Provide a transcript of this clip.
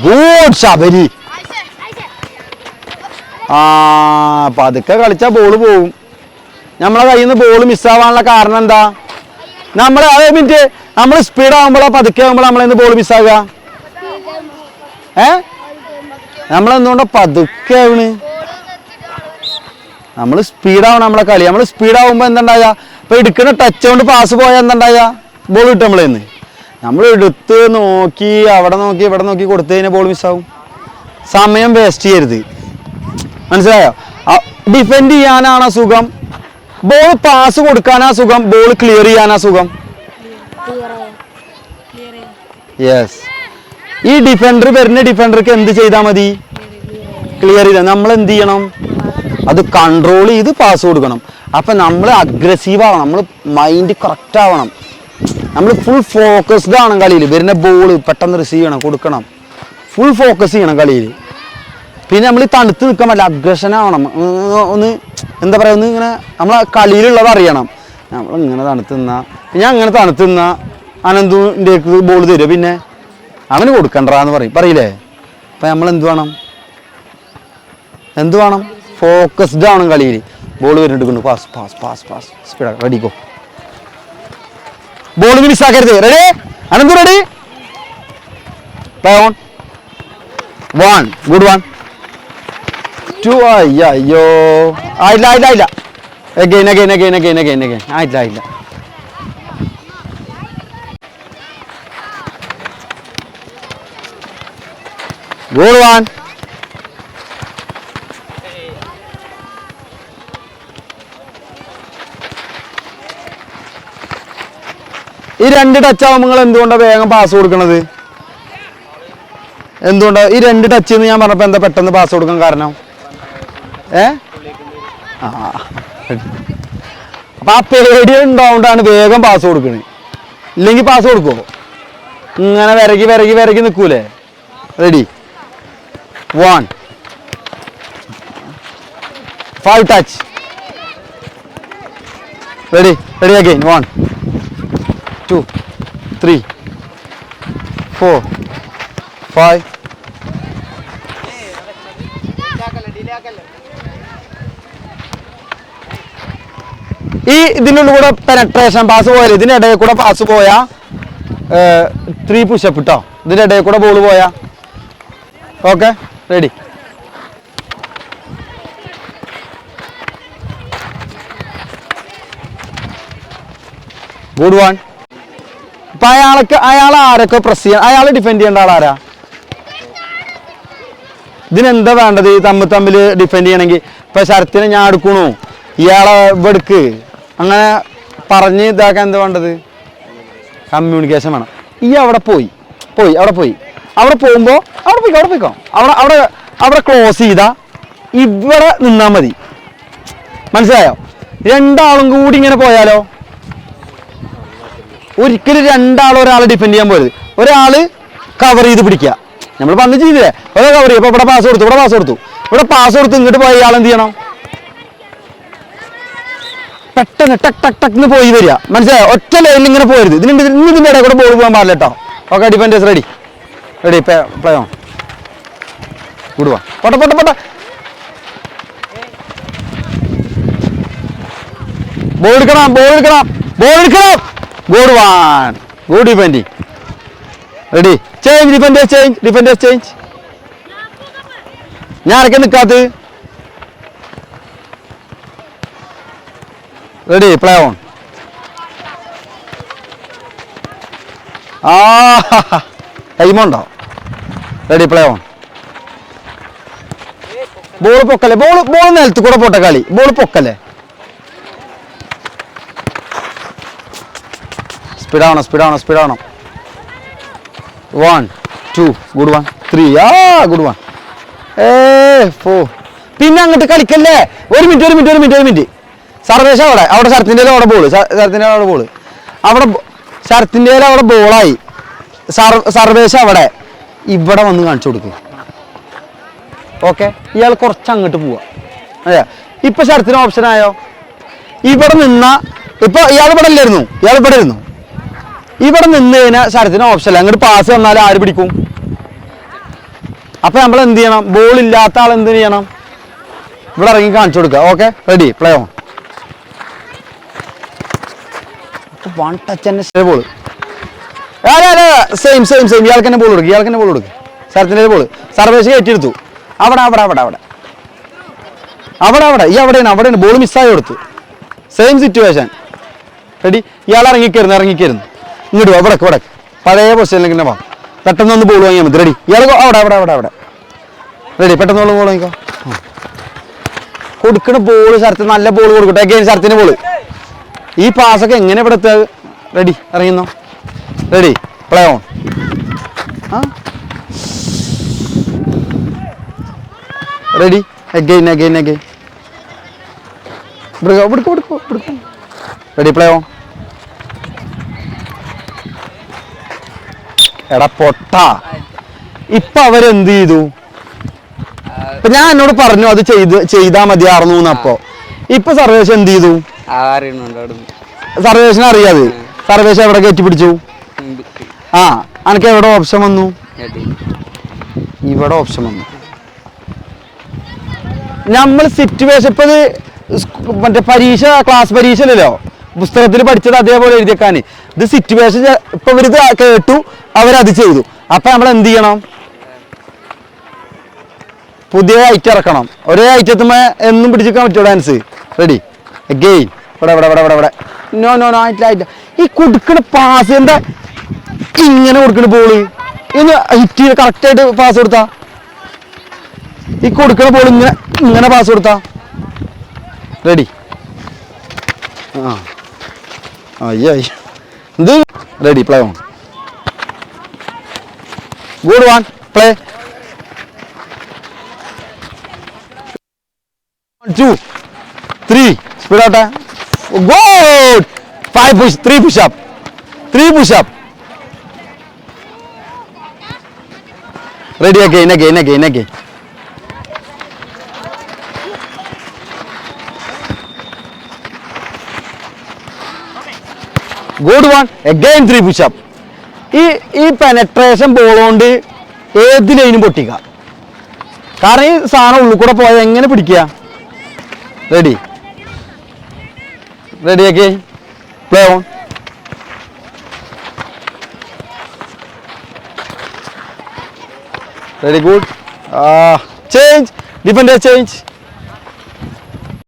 Good Sabari. ആ പതുക്കെ കളിച്ചാൽ ബോള് പോവും. നമ്മളെ കയ്യിൽ നിന്ന് ബോൾ മിസ്സാവാനുള്ള കാരണം എന്താ? അതേ മിനിറ്റ് നമ്മൾ സ്പീഡ് ആകുമ്പോഴോ പതുക്കെ ആകുമ്പോൾ നമ്മളെന്ന് ബോൾ മിസ്സാകുക? നമ്മളെന്തുകൊണ്ടാ പതുക്കെ ആവണ്? നമ്മൾ സ്പീഡാവണം നമ്മളെ കളി. നമ്മൾ സ്പീഡാവുമ്പോൾ എന്തുണ്ടായ? ഇപ്പൊ എടുക്കുന്ന ടച്ച് കൊണ്ട് പാസ് പോയാൽ എന്തുണ്ടായ? ബോൾ കിട്ടും നമ്മളെന്ന്. നമ്മൾ എടുത്ത് നോക്കി അവിടെ നോക്കി ഇവിടെ നോക്കി കൊടുത്തു കഴിഞ്ഞാൽ ബോൾ മിസ്സാവും. സമയം വേസ്റ്റ് ചെയ്യരുത്, മനസ്സിലായോ? ഡിഫെൻഡ് ചെയ്യാനാണോ സുഖം? ബോൾ പാസ് കൊടുക്കാനാ സുഖം? ബോൾ ക്ലിയർ ചെയ്യാനാ സുഖം? യെസ്. ഈ ഡിഫൻഡർ വരുന്ന ഡിഫൻഡർക്ക് എന്ത് ചെയ്താൽ മതി? ക്ലിയർ ചെയ്താൽ. നമ്മൾ എന്ത് ചെയ്യണം? അത് കൺട്രോൾ ചെയ്ത് പാസ് കൊടുക്കണം. അപ്പം നമ്മൾ അഗ്രസീവ് ആവണം, നമ്മൾ മൈൻഡ് കറക്റ്റ് ആവണം, നമ്മൾ ഫുൾ ഫോക്കസ്ഡ് ആണ് കളിയിൽ. വരുന്ന ബോൾ പെട്ടെന്ന് റിസീവ് ചെയ്യണം, കൊടുക്കണം, ഫുൾ ഫോക്കസ് ചെയ്യണം കളിയിൽ. പിന്നെ നമ്മൾ തണുത്ത് നിൽക്കാൻ പറ്റില്ല, അഗ്രഷൻ ആവണം. ഒന്ന് എന്താ പറയുക, ഒന്ന് ഇങ്ങനെ നമ്മളെ കളിയിലുള്ളത് അറിയണം. നമ്മളിങ്ങനെ തണുത്ത് നിന്നാൽ, ഞാൻ അങ്ങനെ തണുത്ത് നിന്നാൽ അനന്തുൻ്റെ ബോൾ തരുമോ? പിന്നെ അവന് കൊടുക്കണ്ടെന്ന് പറയില്ലേ? അപ്പം നമ്മൾ എന്ത് വേണം? ഫോക്കസ്ഡ് ആണ് കളിയിൽ. ബോൾ വരുന്നുണ്ട്, pass pass pass pass, speed റെഡിക്കോ. ബോൾ മിസ്സാക്കരുത്. Ready Ananthu? Ready? Play on. 1 good 1 2. അയ്യോ ആയില്ല. അഗൈൻ ആയില്ല. ഗുഡ് 1. ഈ 2 ടച്ച് ആവുമ്പോൾ നിങ്ങൾ എന്തുകൊണ്ടാണ് വേഗം പാസ് കൊടുക്കണത്? എന്തുകൊണ്ടാണ് ഈ 2 ടച്ച് എന്ന് ഞാൻ പറഞ്ഞപ്പോൾ എന്താ പെട്ടെന്ന് പാസ് കൊടുക്കാൻ കാരണം? അപ്പൊ ആ പേടി ഉണ്ടാവുകൊണ്ടാണ് വേഗം പാസ് കൊടുക്കണത്. ഇല്ലെങ്കിൽ പാസ് കൊടുക്കുമോ? ഇങ്ങനെ വിരകി നിൽക്കൂലേ? Ready 1 5 touch. Ready again 1 2 3 4 5. ഈ ഇതിനുള്ളിൽ പെനട്രേഷൻ പാസ് പോയാൽ, ഇതിൻ്റെ ഇടയിൽ കൂടെ പാസ് പോയാ 3 പുഷപ്പ് ഇട്ടോ. ഇതിൻ്റെ ഇടയിൽ കൂടെ ബോൾ പോയാ ഓക്കെ. Ready good 1. ഇപ്പൊ അയാൾ ആരൊക്കെ പ്രസ് ചെയ്യാൻ, അയാൾ ഡിഫെൻഡ് ചെയ്യേണ്ട ആളാരാ? ഇതിനെന്താ വേണ്ടത്? തമ്മിൽ ഡിഫെൻഡ് ചെയ്യണമെങ്കിൽ ഇപ്പൊ ശരത്തിനെ ഞാൻ എടുക്കണു, ഇയാളെ എടുക്ക്, അങ്ങനെ പറഞ്ഞ് ഇതാക്കാൻ എന്താ വേണ്ടത്? കമ്മ്യൂണിക്കേഷൻ വേണം. ഈ അവിടെ പോയി അവിടെ പോകുമ്പോൾ അവിടെ പോയിക്കോ, അവിടെ ക്ലോസ് ചെയ്താ ഇവിടെ നിന്നാ മതി, മനസ്സിലായോ? 2 ആളും കൂടി ഇങ്ങനെ പോയാലോ? ഒരിക്കലും 2 ആൾ ഒരാളെ ഡിഫെൻഡ് ചെയ്യാൻ പോയത്. ഒരാള് കവർ ചെയ്ത് പിടിക്കുക. നമ്മൾ പണ്ട് ചെയ്തില്ലേ? ഒരേ കവർ ചെയ്യും. ഇവിടെ പാസ് കൊടുത്തു ഇങ്ങോട്ട് പോയ ഇയാൾ എന്ത് ചെയ്യണം? പെട്ടെന്ന് ടക്ക് പോയി വരിക, മനസ്സിലായോ? ഒറ്റ ലൈനിൽ ഇങ്ങനെ പോയത്. ഇതിന്റെ ഇടയിൽ കൂടെ ബോൾ പോകാൻ പാടില്ല കേട്ടോ. Okay, defenders ready play on. വിടുവാ പൊട്ട ബോൾ എടുക്കണം. Good 1 good defending. Ready change defenders change. ഞാൻ ആരൊക്കെ നിൽക്കാത്തത്? Ready play on. ടൈമുണ്ടോ? Ready play on. ബോൾ പൊക്കല്ലേ, ബോൾ നിലത്ത് കൂടെ പോട്ടെ കളി. ബോൾ പൊക്കല്ലേ, സ്പീഡാവണം. 1 2 ഗുഡ് 1 3 ഗുഡ് 1 4. പിന്നെ അങ്ങോട്ട് കളിക്കല്ലേ. ഒരു മിനിറ്റ്. സർവേശ അവിടെ ശരത്തിൻ്റെ അവിടെ ബോള്, അവിടെ ബോളായി. സർവേശ ഇവിടെ വന്ന് കാണിച്ചു കൊടുക്കും. ഓക്കെ, ഇയാൾ കുറച്ച് അങ്ങോട്ട് പോവാ. അതെ, ഇപ്പൊ ശരത്തിന് ഓപ്ഷൻ ആയോ? ഇവിടെ നിന്ന ഇപ്പൊ ഇയാൾ ഇവിടെ അല്ലായിരുന്നു, ഇവിടെ നിന്ന് കഴിഞ്ഞാൽ ശരത്തിന് ഓപ്ഷൻ അല്ല. അങ്ങോട്ട് പാസ് വന്നാൽ ആര് പിടിക്കും? അപ്പൊ നമ്മൾ എന്ത് ചെയ്യണം? ബോൾ ഇല്ലാത്ത ആൾ എന്ത് ചെയ്യണം? ഇവിടെ ഇറങ്ങി കാണിച്ചു കൊടുക്കുക. Okay, ready, play on. One touch തന്നെ ബോൾ. Same same same. ഇയാൾക്ക് തന്നെ ബോൾ കൊടുക്കുക, ഇയാൾക്ക് തന്നെ ബോൾ കൊടുക്കുക. ശരത്തിൻ്റെ ബോൾ സർവേശ് കയറ്റിയെടുത്തു. അവിടെ അവിടെ അവിടെ അവിടെ അവിടെ അവിടെ ഈ അവിടെയാണ് ബോൾ മിസ്സായി കൊടുത്തു. Same situation. റെഡി, ഇയാൾ ഇറങ്ങിക്കരുന്നു ഇങ്ങോട്ട് വാ, ഇവിടെ പഴയ പൊസിഷനിലേക്ക് വാ. പെട്ടെന്ന് ഒന്ന് ബോൾ വാങ്ങിയാൽ മതി. റെഡി, ഇയാൾ അവിടെ അവിടെ അവിടെ അവിടെ റെഡി, പെട്ടെന്ന് ബോൾ വാങ്ങിക്കോ. കൊടുക്കണ ബോൾ ശരത്ത് നല്ല ബോൾ കൊടുക്കട്ടെ. അഗൈൻ ശരത്തിന് ബോൾ. ഈ പാസ്സൊക്കെ എങ്ങനെ ഇവിടെ എത്തുക? റെഡി, ഇറങ്ങുന്നു. Ready, play on. Ready, again. Ready, play on. എടാ പൊട്ട, ഇപ്പൊ അവരെന്ത് ചെയ്തു? ഇപ്പൊ ഞാൻ എന്നോട് പറഞ്ഞു അത് ചെയ്താ മതിയായിരുന്നു. അപ്പൊ ഇപ്പൊ സർവേഷൻ എന്ത് ചെയ്തു? സർവേഷന് അറിയാതെ സർവേഷൻ എവിടെ കയറ്റി പിടിച്ചു? അനക്ക് എവിടെ ഓപ്ഷൻ വന്നു? ഇവിടെ ഓപ്ഷൻ വന്നു. നമ്മൾ സിറ്റുവേഷൻ ഇപ്പൊ മറ്റേ പരീക്ഷ, ക്ലാസ് പരീക്ഷ അല്ലല്ലോ, പുസ്തകത്തിൽ പഠിച്ചത് അതേപോലെ എഴുതിയേക്കാൻ. ഇത് സിറ്റുവേഷൻ. ഇപ്പൊ ഇവരിത് കേട്ടു, അവരത് ചെയ്തു. അപ്പൊ നമ്മൾ എന്ത് ചെയ്യണം? പുതിയ ഐറ്റം ഇറക്കണം. ഒരേ ഐറ്റത്തുമ്പോ എന്നും പിടിച്ചിരിക്കാൻ പറ്റുമോ ഡാൻസ്? Ready, again. ഇവിടെ നോ ആയിട്ടില്ല. ഈ കൊടുക്കണ പാസ് എന്താ ഇങ്ങനെ കൊടുക്കണ? ബോള് ഇന്ന് ഹിറ്റ് ചെയ്ത് കറക്റ്റായിട്ട് പാസ് കൊടുത്താ, ഈ കൊടുക്കണ ബോൾ ഇങ്ങനെ പാസ് കൊടുത്താ. റെഡി, ഇത് ready, play on. Good one, play. 1 2 3 speed ആട്ടെ. Good. 5 push 3 push up. Ready, again. Good one, again 3 push up. ഈ പെനട്രേഷൻ ബോൾ കൊണ്ട് ഏത് ലൈനും പൊട്ടിക്കാം. കാരണം ഈ സാധനം ഉള്ളിൽ കൂടെ പോയാൽ എങ്ങനെ പിടിക്കുക? Ready, again, play on. Very good. Change, defender change.